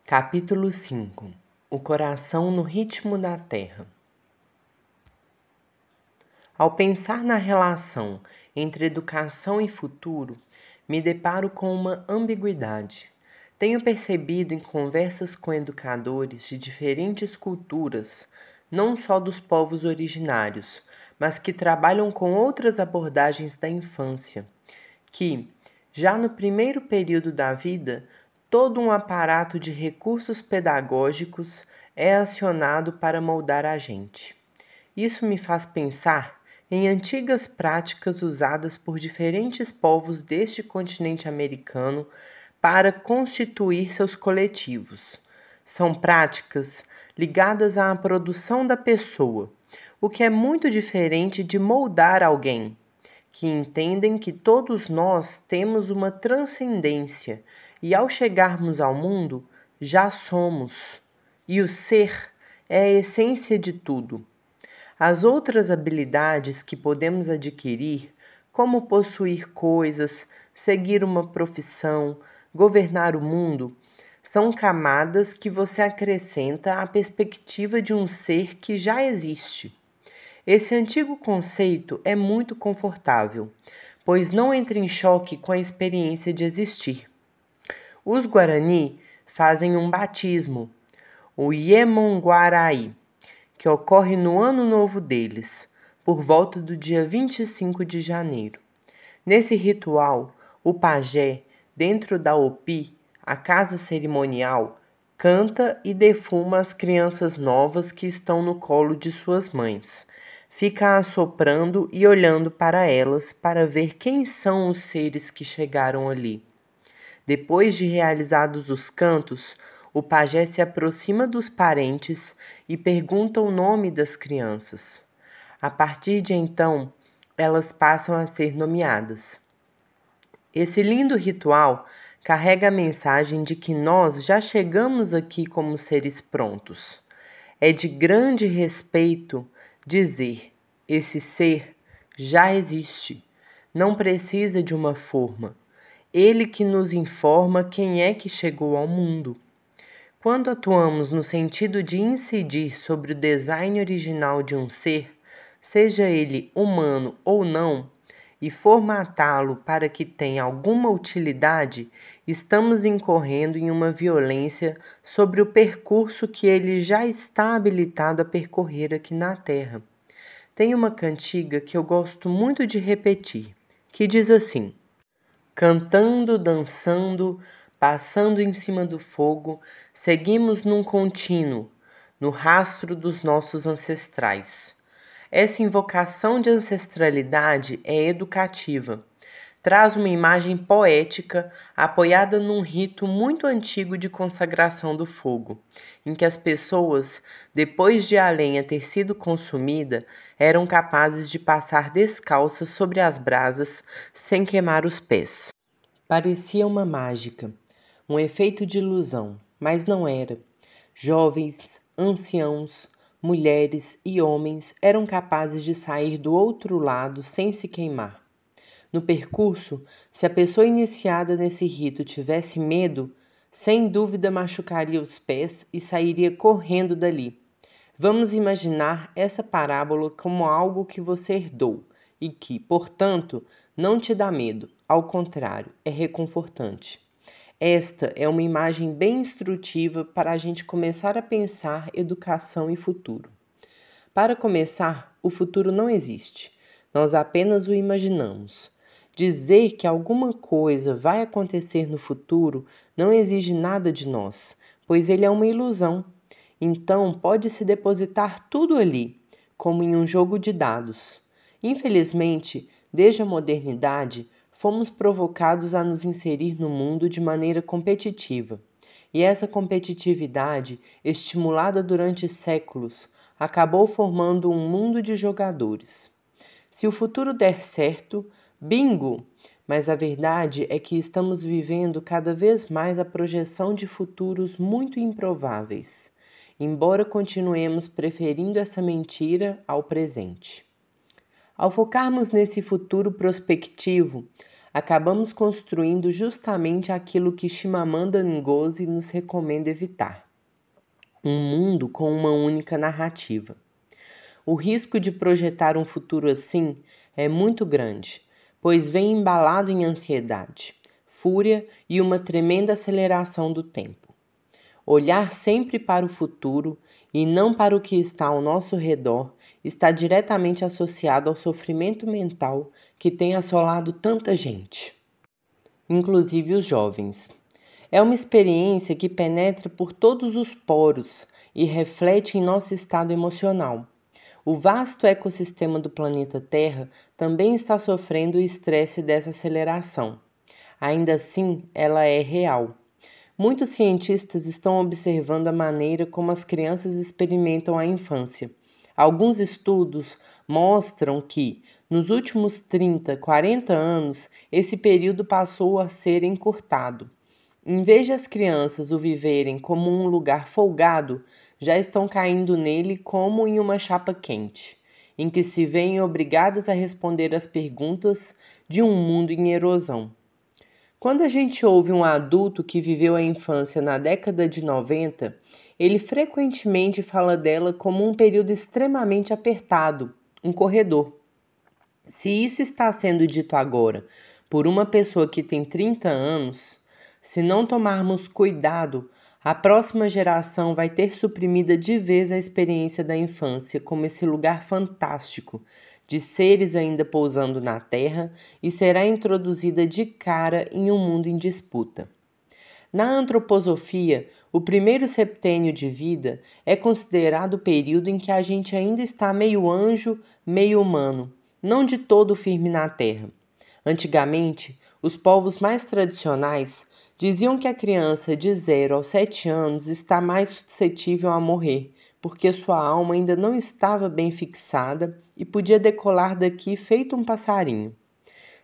Capítulo 5. O coração no ritmo da terra. Ao pensar na relação entre educação e futuro, me deparo com uma ambiguidade. Tenho percebido em conversas com educadores de diferentes culturas, não só dos povos originários, mas que trabalham com outras abordagens da infância, que, já no primeiro período da vida, todo um aparato de recursos pedagógicos é acionado para moldar a gente. Isso me faz pensar em antigas práticas usadas por diferentes povos deste continente americano para constituir seus coletivos. São práticas ligadas à produção da pessoa, o que é muito diferente de moldar alguém, que entendem que todos nós temos uma transcendência e, ao chegarmos ao mundo, já somos. E o ser é a essência de tudo. As outras habilidades que podemos adquirir, como possuir coisas, seguir uma profissão, governar o mundo, são camadas que você acrescenta à perspectiva de um ser que já existe. Esse antigo conceito é muito confortável, pois não entra em choque com a experiência de existir. Os Guarani fazem um batismo, o Iemonguaraí, que ocorre no ano novo deles, por volta do dia 25 de janeiro. Nesse ritual, o pajé, dentro da opi, a casa cerimonial, canta e defuma as crianças novas que estão no colo de suas mães. Fica assoprando e olhando para elas para ver quem são os seres que chegaram ali. Depois de realizados os cantos, o pajé se aproxima dos parentes e pergunta o nome das crianças. A partir de então, elas passam a ser nomeadas. Esse lindo ritual carrega a mensagem de que nós já chegamos aqui como seres prontos. É de grande respeito dizer: esse ser já existe, não precisa de uma forma. Ele que nos informa quem é que chegou ao mundo. Quando atuamos no sentido de incidir sobre o design original de um ser, seja ele humano ou não, e formatá-lo para que tenha alguma utilidade, estamos incorrendo em uma violência sobre o percurso que ele já está habilitado a percorrer aqui na Terra. Tem uma cantiga que eu gosto muito de repetir, que diz assim: cantando, dançando, passando em cima do fogo, seguimos num contínuo, no rastro dos nossos ancestrais. Essa invocação de ancestralidade é educativa. Traz uma imagem poética apoiada num rito muito antigo de consagração do fogo, em que as pessoas, depois de a lenha ter sido consumida, eram capazes de passar descalças sobre as brasas sem queimar os pés. Parecia uma mágica, um efeito de ilusão, mas não era. Jovens, anciãos, mulheres e homens eram capazes de sair do outro lado sem se queimar. No percurso, se a pessoa iniciada nesse rito tivesse medo, sem dúvida machucaria os pés e sairia correndo dali. Vamos imaginar essa parábola como algo que você herdou e que, portanto, não te dá medo, ao contrário, é reconfortante. Esta é uma imagem bem instrutiva para a gente começar a pensar educação e futuro. Para começar, o futuro não existe, nós apenas o imaginamos. Dizer que alguma coisa vai acontecer no futuro não exige nada de nós, pois ele é uma ilusão. Então, pode-se depositar tudo ali, como em um jogo de dados. Infelizmente, desde a modernidade, fomos provocados a nos inserir no mundo de maneira competitiva. E essa competitividade, estimulada durante séculos, acabou formando um mundo de jogadores. Se o futuro der certo, bingo! Mas a verdade é que estamos vivendo cada vez mais a projeção de futuros muito improváveis, embora continuemos preferindo essa mentira ao presente. Ao focarmos nesse futuro prospectivo, acabamos construindo justamente aquilo que Chimamanda Ngozi nos recomenda evitar: um mundo com uma única narrativa. O risco de projetar um futuro assim é muito grande, pois vem embalado em ansiedade, fúria e uma tremenda aceleração do tempo. Olhar sempre para o futuro e não para o que está ao nosso redor está diretamente associado ao sofrimento mental que tem assolado tanta gente, inclusive os jovens. É uma experiência que penetra por todos os poros e reflete em nosso estado emocional. O vasto ecossistema do planeta Terra também está sofrendo o estresse dessa aceleração. Ainda assim, ela é real. Muitos cientistas estão observando a maneira como as crianças experimentam a infância. Alguns estudos mostram que, nos últimos 30, 40 anos, esse período passou a ser encurtado. Em vez de as crianças o viverem como um lugar folgado, já estão caindo nele como em uma chapa quente, em que se veem obrigadas a responder às perguntas de um mundo em erosão. Quando a gente ouve um adulto que viveu a infância na década de 90, ele frequentemente fala dela como um período extremamente apertado, um corredor. Se isso está sendo dito agora por uma pessoa que tem 30 anos, se não tomarmos cuidado, a próxima geração vai ter suprimida de vez a experiência da infância como esse lugar fantástico de seres ainda pousando na Terra e será introduzida de cara em um mundo em disputa. Na antroposofia, o primeiro septênio de vida é considerado o período em que a gente ainda está meio anjo, meio humano, não de todo firme na Terra. Antigamente, os povos mais tradicionais diziam que a criança de 0 aos 7 anos está mais suscetível a morrer, porque sua alma ainda não estava bem fixada e podia decolar daqui feito um passarinho.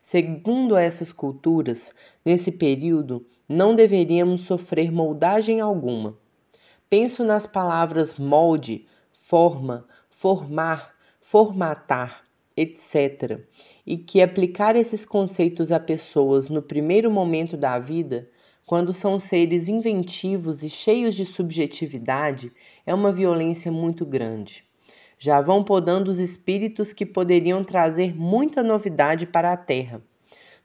Segundo essas culturas, nesse período não deveríamos sofrer moldagem alguma. Penso nas palavras molde, forma, formar, formatar, etc., e que aplicar esses conceitos a pessoas no primeiro momento da vida, quando são seres inventivos e cheios de subjetividade, é uma violência muito grande. Já vão podando os espíritos que poderiam trazer muita novidade para a Terra.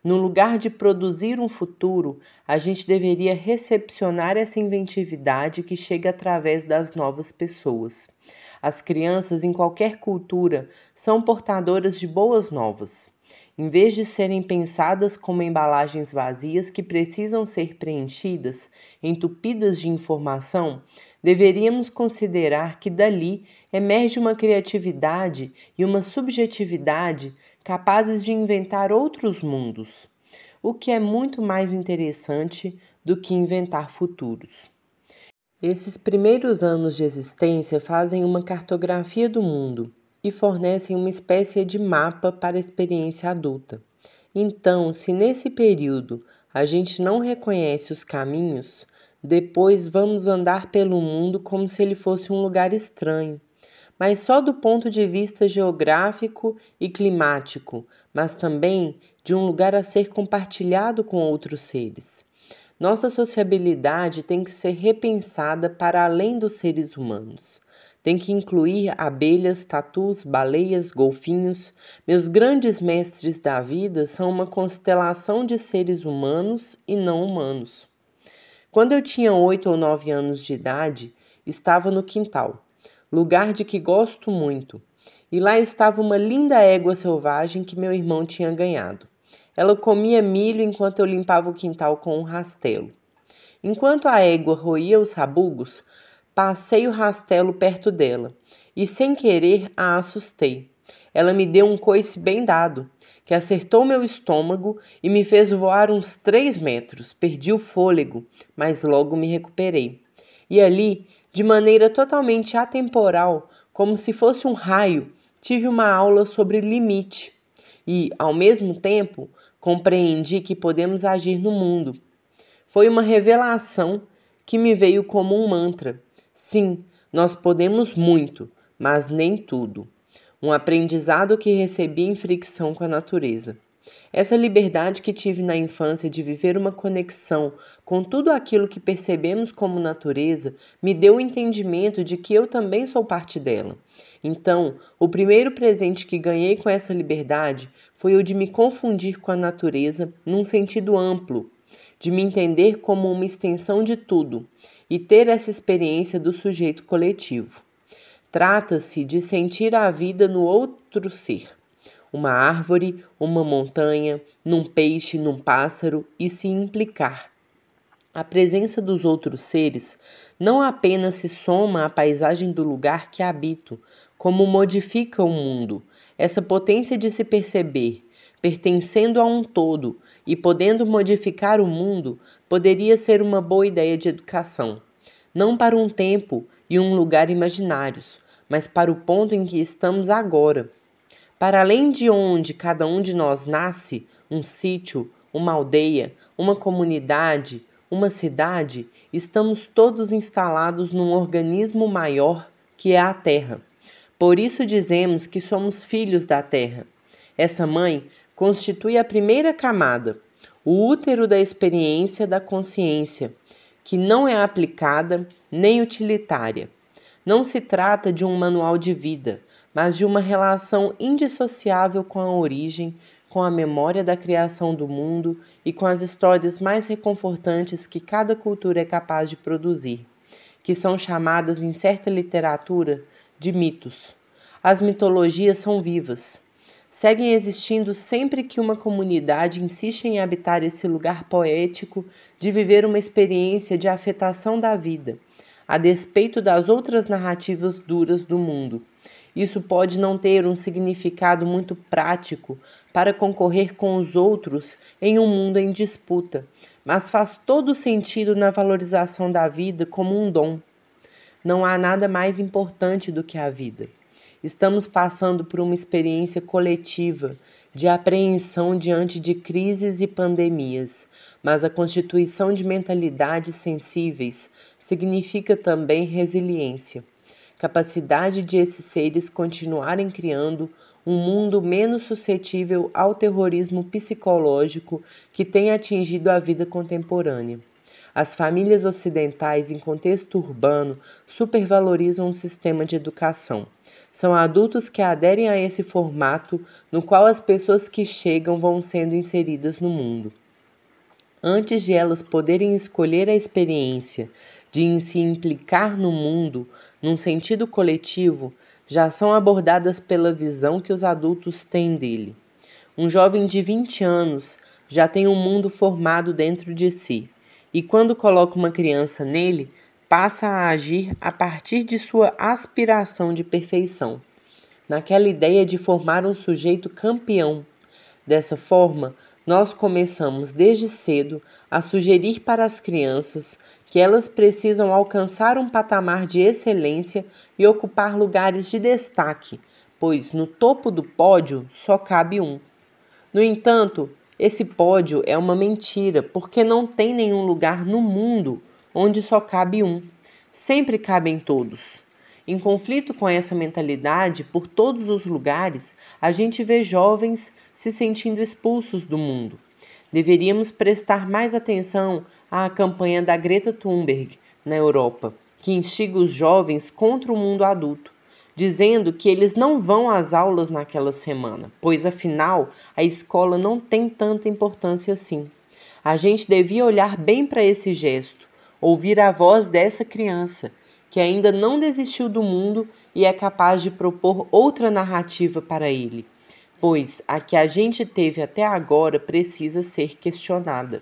No lugar de produzir um futuro, a gente deveria recepcionar essa inventividade que chega através das novas pessoas. As crianças, em qualquer cultura, são portadoras de boas novas. Em vez de serem pensadas como embalagens vazias que precisam ser preenchidas, entupidas de informação, deveríamos considerar que dali emerge uma criatividade e uma subjetividade capazes de inventar outros mundos, o que é muito mais interessante do que inventar futuros. Esses primeiros anos de existência fazem uma cartografia do mundo e fornecem uma espécie de mapa para a experiência adulta. Então, se nesse período a gente não reconhece os caminhos, depois vamos andar pelo mundo como se ele fosse um lugar estranho, mas só do ponto de vista geográfico e climático, mas também de um lugar a ser compartilhado com outros seres. Nossa sociabilidade tem que ser repensada para além dos seres humanos. Tem que incluir abelhas, tatus, baleias, golfinhos. Meus grandes mestres da vida são uma constelação de seres humanos e não humanos. Quando eu tinha 8 ou 9 anos de idade, estava no quintal, lugar de que gosto muito, e lá estava uma linda égua selvagem que meu irmão tinha ganhado. Ela comia milho enquanto eu limpava o quintal com um rastelo. Enquanto a égua roía os sabugos, passei o rastelo perto dela e, sem querer, a assustei. Ela me deu um coice bem dado, que acertou meu estômago e me fez voar uns 3 metros. Perdi o fôlego, mas logo me recuperei. E ali, de maneira totalmente atemporal, como se fosse um raio, tive uma aula sobre limite e, ao mesmo tempo, compreendi que podemos agir no mundo. Foi uma revelação que me veio como um mantra. Sim, nós podemos muito, mas nem tudo. Um aprendizado que recebi em fricção com a natureza. Essa liberdade que tive na infância de viver uma conexão com tudo aquilo que percebemos como natureza me deu o entendimento de que eu também sou parte dela. Então, o primeiro presente que ganhei com essa liberdade foi o de me confundir com a natureza num sentido amplo, de me entender como uma extensão de tudo e ter essa experiência do sujeito coletivo. Trata-se de sentir a vida no outro ser, uma árvore, uma montanha, num peixe, num pássaro e se implicar. A presença dos outros seres não apenas se soma à paisagem do lugar que habito, como modifica o mundo. Essa potência de se perceber, pertencendo a um todo e podendo modificar o mundo, poderia ser uma boa ideia de educação. Não para um tempo e um lugar imaginários, mas para o ponto em que estamos agora. Para além de onde cada um de nós nasce, um sítio, uma aldeia, uma comunidade, uma cidade, estamos todos instalados num organismo maior que é a Terra. Por isso dizemos que somos filhos da Terra. Essa mãe constitui a primeira camada, o útero da experiência da consciência, que não é aplicada nem utilitária. Não se trata de um manual de vida, mas de uma relação indissociável com a origem, com a memória da criação do mundo e com as histórias mais reconfortantes que cada cultura é capaz de produzir, que são chamadas em certa literatura de mitos. As mitologias são vivas. Seguem existindo sempre que uma comunidade insiste em habitar esse lugar poético de viver uma experiência de afetação da vida, a despeito das outras narrativas duras do mundo. Isso pode não ter um significado muito prático para concorrer com os outros em um mundo em disputa, mas faz todo sentido na valorização da vida como um dom. Não há nada mais importante do que a vida. Estamos passando por uma experiência coletiva de apreensão diante de crises e pandemias, mas a constituição de mentalidades sensíveis significa também resiliência. Capacidade de esses seres continuarem criando um mundo menos suscetível ao terrorismo psicológico que tem atingido a vida contemporânea. As famílias ocidentais em contexto urbano supervalorizam o sistema de educação. São adultos que aderem a esse formato no qual as pessoas que chegam vão sendo inseridas no mundo. Antes de elas poderem escolher a experiência de se implicar no mundo, num sentido coletivo, já são abordadas pela visão que os adultos têm dele. Um jovem de 20 anos já tem um mundo formado dentro de si, e quando coloca uma criança nele, passa a agir a partir de sua aspiração de perfeição, naquela ideia de formar um sujeito campeão. Dessa forma, nós começamos desde cedo a sugerir para as crianças que elas precisam alcançar um patamar de excelência e ocupar lugares de destaque, pois no topo do pódio só cabe um. No entanto, esse pódio é uma mentira, porque não tem nenhum lugar no mundo onde só cabe um. Sempre cabem todos. Em conflito com essa mentalidade, por todos os lugares, a gente vê jovens se sentindo expulsos do mundo. Deveríamos prestar mais atenção à campanha da Greta Thunberg na Europa, que instiga os jovens contra o mundo adulto, dizendo que eles não vão às aulas naquela semana, pois afinal a escola não tem tanta importância assim. A gente devia olhar bem para esse gesto, ouvir a voz dessa criança, que ainda não desistiu do mundo e é capaz de propor outra narrativa para ele, pois a que a gente teve até agora precisa ser questionada.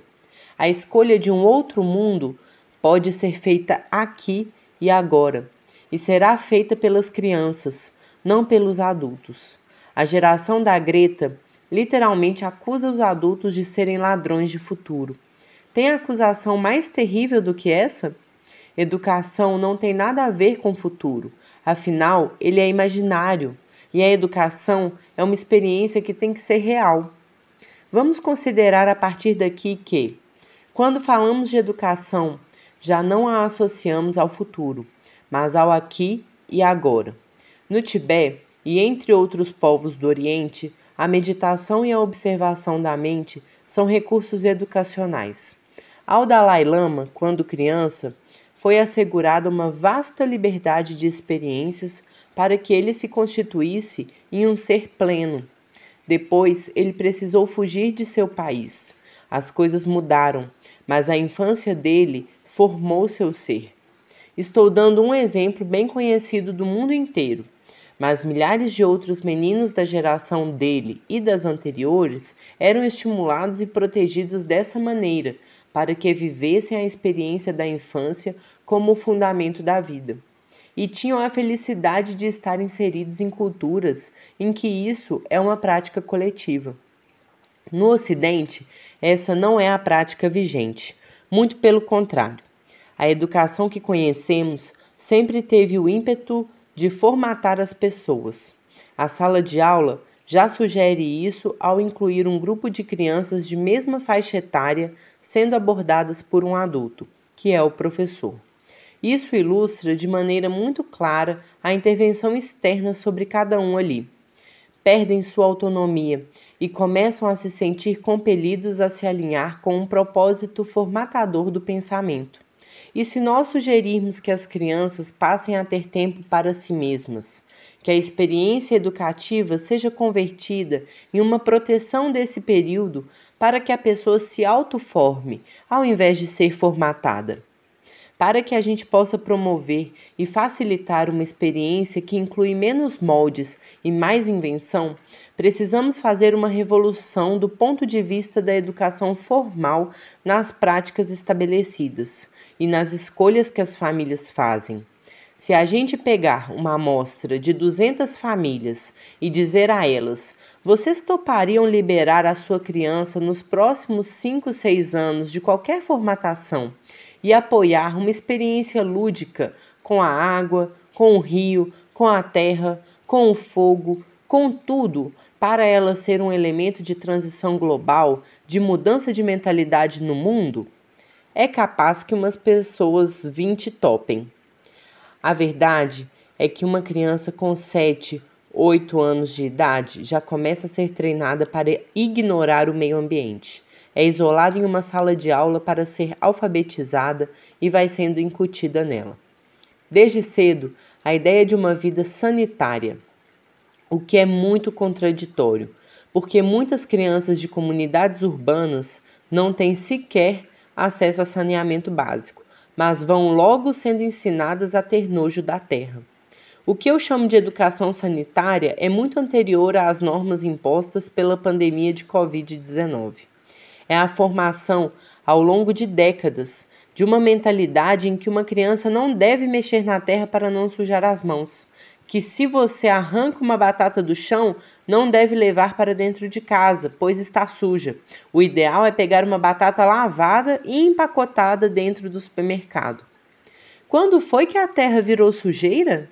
A escolha de um outro mundo pode ser feita aqui e agora, e será feita pelas crianças, não pelos adultos. A geração da Greta literalmente acusa os adultos de serem ladrões de futuro. Tem acusação mais terrível do que essa? Educação não tem nada a ver com futuro, afinal, ele é imaginário, e a educação é uma experiência que tem que ser real. Vamos considerar a partir daqui que, quando falamos de educação, já não a associamos ao futuro, mas ao aqui e agora. No Tibete, e entre outros povos do Oriente, A meditação e a observação da mente são recursos educacionais. Ao Dalai Lama, quando criança, foi assegurada uma vasta liberdade de experiências para que ele se constituísse em um ser pleno. Depois, ele precisou fugir de seu país. As coisas mudaram, mas a infância dele formou seu ser. Estou dando um exemplo bem conhecido do mundo inteiro, mas milhares de outros meninos da geração dele e das anteriores eram estimulados e protegidos dessa maneira, para que vivessem a experiência da infância como o fundamento da vida. E tinham a felicidade de estar inseridos em culturas em que isso é uma prática coletiva. No Ocidente, essa não é a prática vigente, muito pelo contrário. A educação que conhecemos sempre teve o ímpeto de formatar as pessoas. A sala de aula já sugere isso ao incluir um grupo de crianças de mesma faixa etária sendo abordadas por um adulto, que é o professor. Isso ilustra de maneira muito clara a intervenção externa sobre cada um ali. Perdem sua autonomia e começam a se sentir compelidos a se alinhar com um propósito formatador do pensamento. E se nós sugerirmos que as crianças passem a ter tempo para si mesmas, que a experiência educativa seja convertida em uma proteção desse período para que a pessoa se autoforme, ao invés de ser formatada? Para que a gente possa promover e facilitar uma experiência que inclui menos moldes e mais invenção, precisamos fazer uma revolução do ponto de vista da educação formal nas práticas estabelecidas e nas escolhas que as famílias fazem. Se a gente pegar uma amostra de 200 famílias e dizer a elas: vocês topariam liberar a sua criança nos próximos 5, 6 anos de qualquer formatação e apoiar uma experiência lúdica com a água, com o rio, com a terra, com o fogo, com tudo, para ela ser um elemento de transição global, de mudança de mentalidade no mundo? É capaz que umas pessoas 20 topem. A verdade é que uma criança com 7, 8 anos de idade já começa a ser treinada para ignorar o meio ambiente. É isolada em uma sala de aula para ser alfabetizada e vai sendo incutida nela. Desde cedo, a ideia de uma vida sanitária, o que é muito contraditório, porque muitas crianças de comunidades urbanas não têm sequer acesso a saneamento básico, mas vão logo sendo ensinadas a ter nojo da terra. O que eu chamo de educação sanitária é muito anterior às normas impostas pela pandemia de Covid-19. É a formação, ao longo de décadas, de uma mentalidade em que uma criança não deve mexer na terra para não sujar as mãos, que se você arranca uma batata do chão, não deve levar para dentro de casa, pois está suja. O ideal é pegar uma batata lavada e empacotada dentro do supermercado. Quando foi que a terra virou sujeira?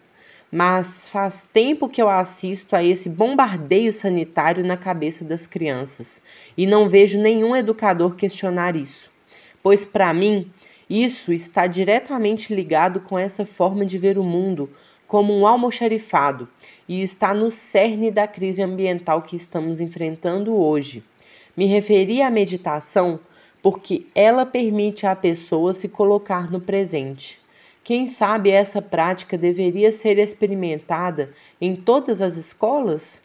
Mas faz tempo que eu assisto a esse bombardeio sanitário na cabeça das crianças e não vejo nenhum educador questionar isso, pois para mim isso está diretamente ligado com essa forma de ver o mundo como um almoxarifado e está no cerne da crise ambiental que estamos enfrentando hoje. Me referi à meditação porque ela permite à pessoa se colocar no presente. Quem sabe essa prática deveria ser experimentada em todas as escolas?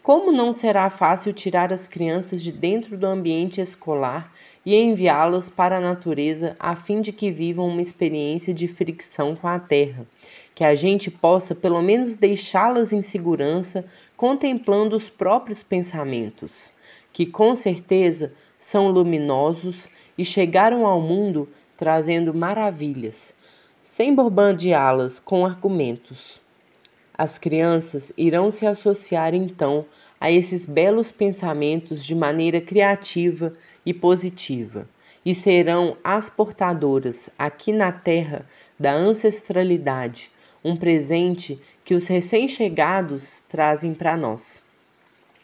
Como não será fácil tirar as crianças de dentro do ambiente escolar e enviá-las para a natureza a fim de que vivam uma experiência de fricção com a terra, que a gente possa pelo menos deixá-las em segurança contemplando os próprios pensamentos, que com certeza são luminosos e chegaram ao mundo trazendo maravilhas, sem bombardeá-las com argumentos. As crianças irão se associar então a esses belos pensamentos de maneira criativa e positiva, e serão as portadoras aqui na Terra da ancestralidade, um presente que os recém-chegados trazem para nós.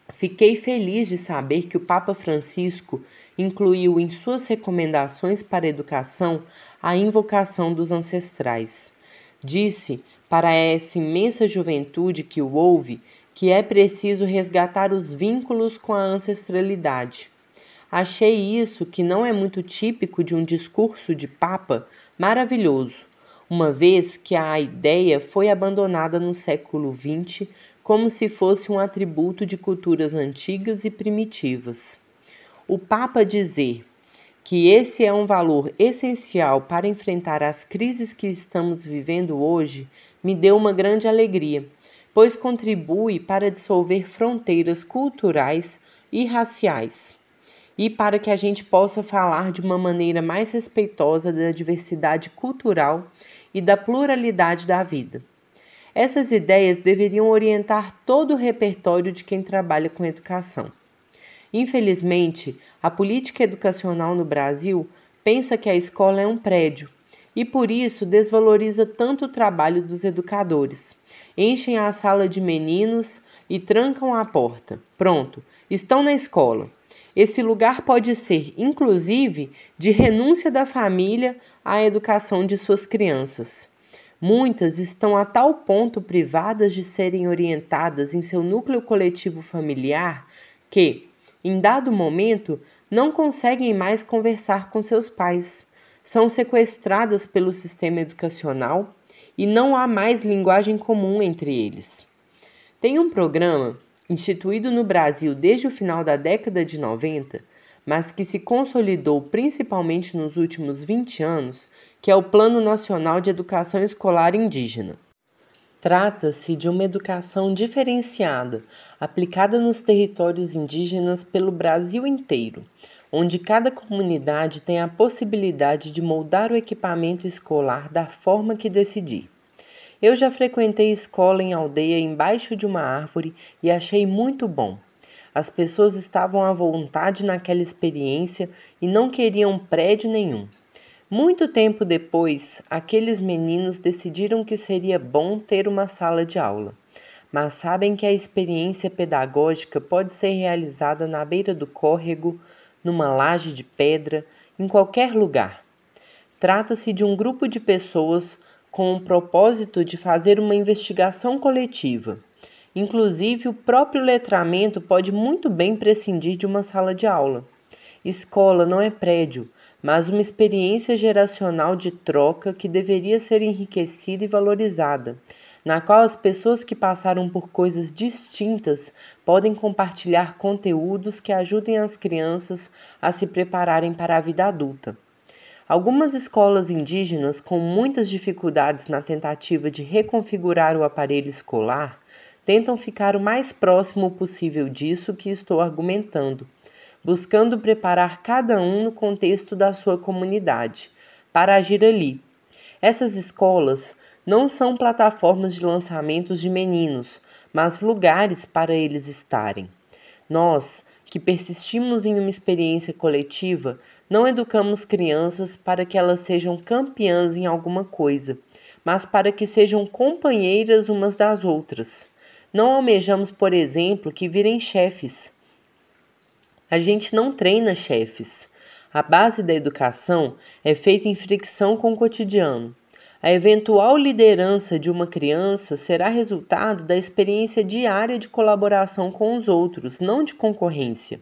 Fiquei feliz de saber que o Papa Francisco incluiu em suas recomendações para a educação a invocação dos ancestrais. Disse para essa imensa juventude que o ouve que é preciso resgatar os vínculos com a ancestralidade. Achei isso, que não é muito típico de um discurso de Papa, maravilhoso, uma vez que a ideia foi abandonada no século XX como se fosse um atributo de culturas antigas e primitivas. O Papa dizer que esse é um valor essencial para enfrentar as crises que estamos vivendo hoje me deu uma grande alegria, pois contribui para dissolver fronteiras culturais e raciais e para que a gente possa falar de uma maneira mais respeitosa da diversidade cultural e da pluralidade da vida. Essas ideias deveriam orientar todo o repertório de quem trabalha com educação. Infelizmente, a política educacional no Brasil pensa que a escola é um prédio e por isso desvaloriza tanto o trabalho dos educadores. Enchem a sala de meninos e trancam a porta. Pronto, estão na escola. Esse lugar pode ser, inclusive, de renúncia da família à educação de suas crianças. Muitas estão a tal ponto privadas de serem orientadas em seu núcleo coletivo familiar que, em dado momento, não conseguem mais conversar com seus pais. São sequestradas pelo sistema educacional e não há mais linguagem comum entre eles. Tem um programa instituído no Brasil desde o final da década de 90, mas que se consolidou principalmente nos últimos 20 anos, que é o Plano Nacional de Educação Escolar Indígena. Trata-se de uma educação diferenciada, aplicada nos territórios indígenas pelo Brasil inteiro, onde cada comunidade tem a possibilidade de moldar o equipamento escolar da forma que decidir. Eu já frequentei escola em aldeia embaixo de uma árvore e achei muito bom. As pessoas estavam à vontade naquela experiência e não queriam prédio nenhum. Muito tempo depois, aqueles meninos decidiram que seria bom ter uma sala de aula. Mas sabem que a experiência pedagógica pode ser realizada na beira do córrego, numa laje de pedra, em qualquer lugar. Trata-se de um grupo de pessoas com o propósito de fazer uma investigação coletiva. Inclusive, o próprio letramento pode muito bem prescindir de uma sala de aula. Escola não é prédio, mas uma experiência geracional de troca que deveria ser enriquecida e valorizada, na qual as pessoas que passaram por coisas distintas podem compartilhar conteúdos que ajudem as crianças a se prepararem para a vida adulta. Algumas escolas indígenas, com muitas dificuldades na tentativa de reconfigurar o aparelho escolar, tentam ficar o mais próximo possível disso que estou argumentando, buscando preparar cada um no contexto da sua comunidade, para agir ali. Essas escolas não são plataformas de lançamentos de meninos, mas lugares para eles estarem. Nós, que persistimos em uma experiência coletiva, não educamos crianças para que elas sejam campeãs em alguma coisa, mas para que sejam companheiras umas das outras. Não almejamos, por exemplo, que virem chefes. A gente não treina chefes. A base da educação é feita em fricção com o cotidiano. A eventual liderança de uma criança será resultado da experiência diária de colaboração com os outros, não de concorrência.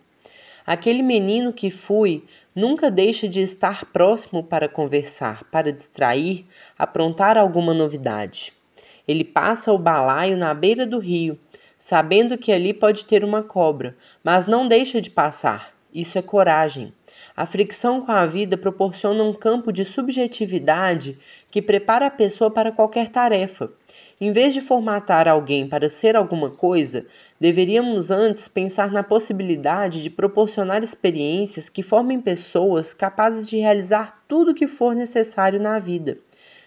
Aquele menino que fui nunca deixa de estar próximo para conversar, para distrair, aprontar alguma novidade. Ele passa o balaio na beira do rio, sabendo que ali pode ter uma cobra, mas não deixa de passar. Isso é coragem. A fricção com a vida proporciona um campo de subjetividade que prepara a pessoa para qualquer tarefa. Em vez de formatar alguém para ser alguma coisa, deveríamos antes pensar na possibilidade de proporcionar experiências que formem pessoas capazes de realizar tudo o que for necessário na vida,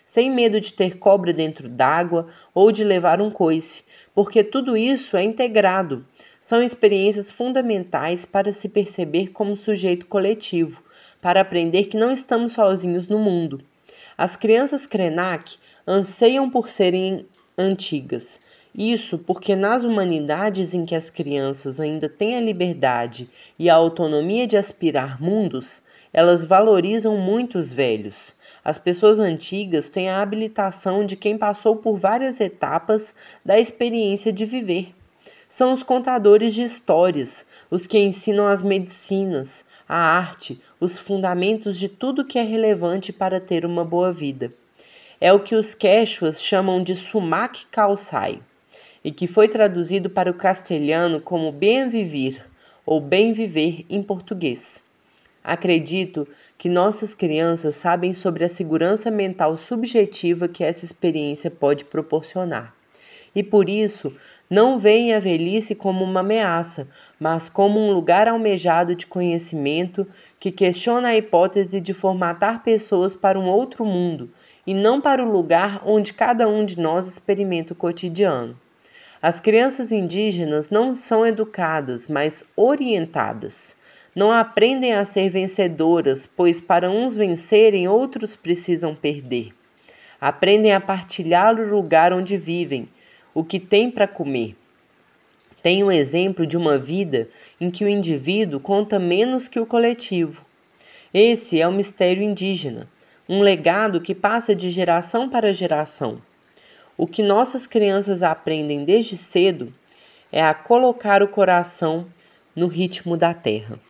sem medo de ter cobra dentro d'água ou de levar um coice, porque tudo isso é integrado. São experiências fundamentais para se perceber como sujeito coletivo, para aprender que não estamos sozinhos no mundo. As crianças Krenak anseiam por serem antigas. Isso porque nas humanidades em que as crianças ainda têm a liberdade e a autonomia de aspirar mundos, elas valorizam muito os velhos. As pessoas antigas têm a habilitação de quem passou por várias etapas da experiência de viver. São os contadores de histórias, os que ensinam as medicinas, a arte, os fundamentos de tudo que é relevante para ter uma boa vida. É o que os quechuas chamam de sumac calçai, e que foi traduzido para o castelhano como bem viver ou bem viver em português. Acredito que nossas crianças sabem sobre a segurança mental subjetiva que essa experiência pode proporcionar. E por isso, não veem a velhice como uma ameaça, mas como um lugar almejado de conhecimento que questiona a hipótese de formatar pessoas para um outro mundo, e não para o lugar onde cada um de nós experimenta o cotidiano. As crianças indígenas não são educadas, mas orientadas. Não aprendem a ser vencedoras, pois para uns vencerem, outros precisam perder. Aprendem a partilhar o lugar onde vivem, o que têm para comer. Tem um exemplo de uma vida em que o indivíduo conta menos que o coletivo. Esse é o mistério indígena, um legado que passa de geração para geração. O que nossas crianças aprendem desde cedo é a colocar o coração no ritmo da terra.